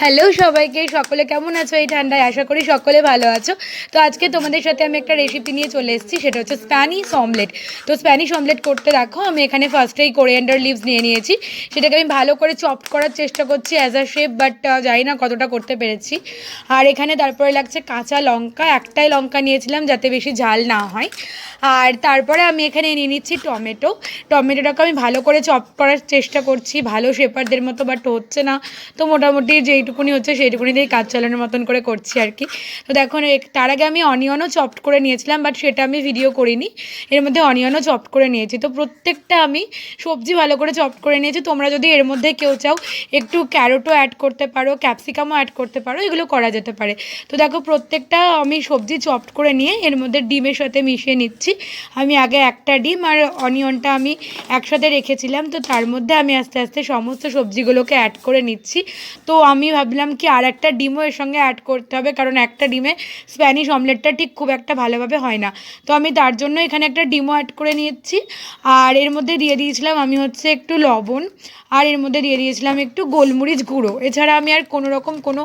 Hello সবাইকে, সকলে কেমন আছো এই ঠান্ডায়? আশা করি সকলে ভালো আছো। তো আজকে তোমাদের সাথে আমি একটা রেসিপি নিয়ে চলে এসেছি, সেটা হচ্ছে স্প্যানিশ অমলেট। তো স্প্যানিশ অমলেট করতে দেখো আমি এখানে ফার্স্টেই কোরিয়ান্ডার লিভস নিয়ে নিয়েছি। সেটাকে আমি ভালো করে চপড করার চেষ্টা করছি অ্যাজ আ শেপ, বাট জানি না কতটা করতে পেরেছি। আর এখানে তারপরে লাগছে কাঁচা লঙ্কা, একটাই লঙ্কা নিয়েছিলাম যাতে বেশি ঝাল না হয়। আর তারপরে আমি এখানে নিয়ে নিচ্ছি টমেটোটাকে আমি ভালো করে চপ করার চেষ্টা করছি, ভালো শেপারদের মতো, বাট হচ্ছে না। তো মোটামুটি যেইটুকুনি হচ্ছে সেইটুকুনি দিয়েই কাজ চালানোর মতন করে করছি আর কি। তো দেখো তার আগে আমি অনিয়নও চপড করে নিয়েছিলাম, বাট সেটা আমি ভিডিও করিনি। এর মধ্যে অনিয়নও চপড করে নিয়েছি। তো প্রত্যেকটা আমি সবজি ভালো করে চপড করে নিয়েছি। তোমরা যদি এর মধ্যে কেউ চাও একটু ক্যারোটও অ্যাড করতে পারো, ক্যাপসিকামও অ্যাড করতে পারো, এগুলো করা যেতে পারে। তো দেখো প্রত্যেকটা আমি সবজি চপড করে নিয়ে এর মধ্যে ডিমের সাথে মিশিয়ে নিচ্ছি। আমি আগে একটা ডিম আর অনিয়নটা আমি একসাথে রেখেছিলাম, তো তার মধ্যে আমি আস্তে আস্তে সমস্ত সবজিগুলোকে অ্যাড করে নিচ্ছি। তো আমি ভাবলাম কি আর একটা ডিমও এর সঙ্গে অ্যাড করতে হবে, কারণ একটা ডিমে স্প্যানিশ অমলেটটা ঠিক খুব একটা ভালোভাবে হয় না। তো আমি তার জন্য এখানে একটা ডিমও অ্যাড করে নিচ্ছি। আর এর মধ্যে দিয়ে দিয়েছিলাম আমি হচ্ছে একটু লবণ, আর এর মধ্যে দিয়ে দিয়েছিলাম একটু গোলমরিচ গুঁড়ো। এছাড়া আমি আর কোনো রকম কোনো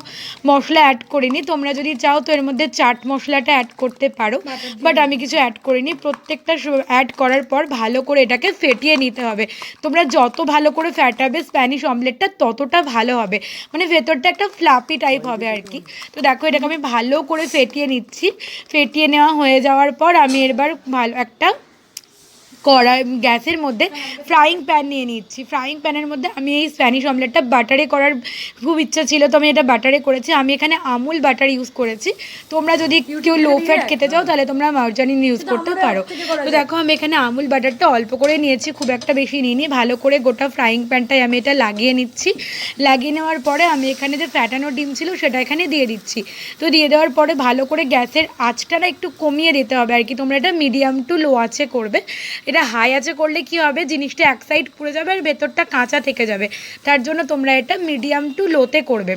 মশলা অ্যাড করিনি। তোমরা যদি চাও তো এর মধ্যে চাট মশলাটা অ্যাড করতে পারো, বাট আমি কিছু অ্যাড করিনি। প্রত্যেকটা অ্যাড করার পর ভালো করে এটাকে ফেটিয়ে নিতে হবে। তোমরা যত ভালো করে ফ্যাটাবে স্প্যানিশ অমলেটটা ততটা ভালো হবে, মানে ভেতরটা একটা ফ্লাপি টাইপ হবে আর কি। তো দেখো এটাকে আমি ভালো করে ফেটিয়ে নিচ্ছি। ফেটিয়ে নেওয়া হয়ে যাওয়ার পর আমি এবার ভালো একটা কড়াই গ্যাসের মধ্যে ফ্রাইং প্যান নিয়ে নিচ্ছি। ফ্রাইং প্যানের মধ্যে আমি এই স্প্যানিশ অমলেটটা বাটারে করার খুব ইচ্ছা ছিল, তো আমি এটা বাটারে করেছি। আমি এখানে আমুল বাটার ইউজ করেছি। তোমরা যদি কেউ লো ফ্যাট খেতে চাও তাহলে তোমরা মার্জারিন ইউজ করতে পারো। তো দেখো আমি এখানে আমুল বাটারটা অল্প করে নিয়েছি, খুব একটা বেশি নিইনি। ভালো করে গোটা ফ্রাইং প্যানটায় আমি এটা লাগিয়ে নিচ্ছি। লাগিয়ে নেওয়ার পরে আমি এখানে যে ফ্যাটানো ডিম ছিল সেটা এখানে দিয়ে দিচ্ছি। তো দিয়ে দেওয়ার পরে ভালো করে গ্যাসের আঁচটা না একটু কমিয়ে দিতে হবে আর কি। তোমরা এটা মিডিয়াম টু লো আঁচে করবে। এটা হাই আঁচে করলে কি হবে, জিনিসটা এক সাইড পুড়ে যাবে আর ভেতরটা কাঁচা থেকে যাবে। তার জন্য তোমরা এটা মিডিয়াম টু লোতে করবে।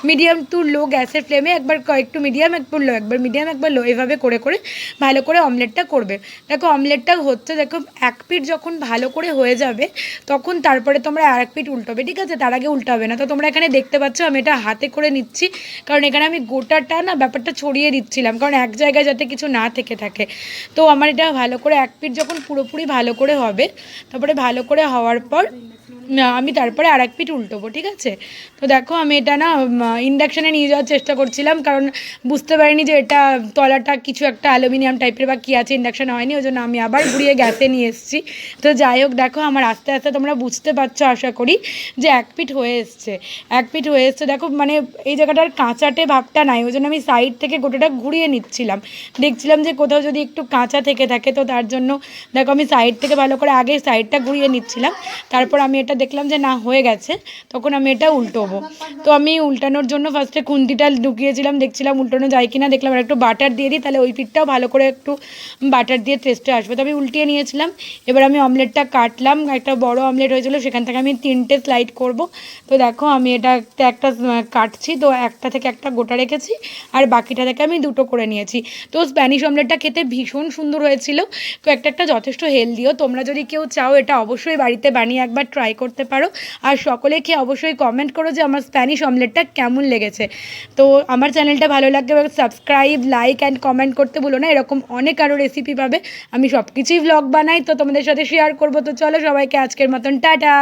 মিডিয়াম টু লো গ্যাসের ফ্লেমে একবার একটু মিডিয়াম, একবার লো, একবার মিডিয়াম, একবার লো, এভাবে করে করে ভালো করে অমলেটটা করবে। দেখো অমলেটটা হচ্ছে, দেখো এক পিঠ যখন ভালো করে হয়ে যাবে তখন তারপরে তোমরা আর এক পিঠ উল্টাবে, ঠিক আছে? তার আগে উল্টাবে না। তো তোমরা এখানে দেখতে পাচ্ছ আমি এটা হাতে করে নিচ্ছি, কারণ এখানে আমি গোটাটা না ব্যাপারটা ছড়িয়ে দিচ্ছিলাম, কারণ এক জায়গায় যাতে কিছু না থেকে থাকে। তো আমার এটা ভালো করে এক পিঠ যখন পুরোপুরি ভালো করে হবে, তারপরে ভালো করে হওয়ার পর আমি তারপরে আর এক পিঠ উল্টোবো, ঠিক আছে? তো দেখো আমি এটা না ইন্ডাকশানে নিয়ে যাওয়ার চেষ্টা করছিলাম, কারণ বুঝতে পারিনি যে এটা তলাটা কিছু একটা অ্যালুমিনিয়াম টাইপের বা কী আছে, ইন্ডাকশান হয়নি, ওই জন্য আমি আবার ঘুরিয়ে গ্যাসে নিয়ে এসেছি। তো যাই হোক, দেখো আমার আস্তে আস্তে তোমরা বুঝতে পারছো আশা করি যে এক পিঠ হয়ে এসছে। এক পিঠ হয়ে এসছে, দেখো মানে এই জায়গাটার কাঁচাটে ভাবটা নাই, ওই জন্য আমি সাইড থেকে গোটাটা ঘুরিয়ে নিচ্ছিলাম, দেখছিলাম যে কোথাও যদি একটু কাঁচা থেকে থাকে। তো তার জন্য দেখো আমি সাইড থেকে ভালো করে আগে সাইডটা ঘুরিয়ে নিচ্ছিলাম। তারপর আমি এটা দেখলাম যে না হয়ে গেছে, তখন আমি এটা উল্টোবো। তো আমি উল্টানোর জন্য ফার্স্টে খুন্তিটা ঢুকিয়েছিলাম, দেখছিলাম উল্টানো যায় কিনা, দেখলাম আর একটু বাটার দিয়ে দিই, তাহলে ওই পিঠটাও ভালো করে একটু বাটার দিয়ে টেস্টে আসবে। তো আমি উল্টিয়ে নিয়েছিলাম। এবার আমি অমলেটটা কাটলাম, একটা বড় অমলেট হয়েছিল, সেখান থেকে আমি 3টে স্লাইড করব। তো দেখো আমি এটা একটা কাটছি, তো একটা থেকে একটা গোটা রেখেছি আর বাকিটা থেকে আমি 2টো করে নিয়েছি। তো স্প্যানিশ অমলেটটা খেতে ভীষণ সুন্দর হয়েছিল। তো একটা যথেষ্ট হেলদিও। তোমরা যদি কেউ চাও এটা অবশ্যই বাড়িতে বানিয়ে একবার ট্রাই করতে পারো। আর সকলে খেয়ে অবশ্যই কমেন্ট করো যে আমার স্প্যানিশ অমলেটটা কেমন লেগেছে। তো আমার চ্যানেলটা ভালো লাগবে সাবস্ক্রাইব, লাইক অ্যান্ড কমেন্ট করতে ভুলো না। এরকম অনেক আরও রেসিপি পাবে, আমি সব কিছুই ভ্লগ বানাই, তো তোমাদের সাথে শেয়ার করবো। তো চলো সবাইকে আজকের মতন টাটা।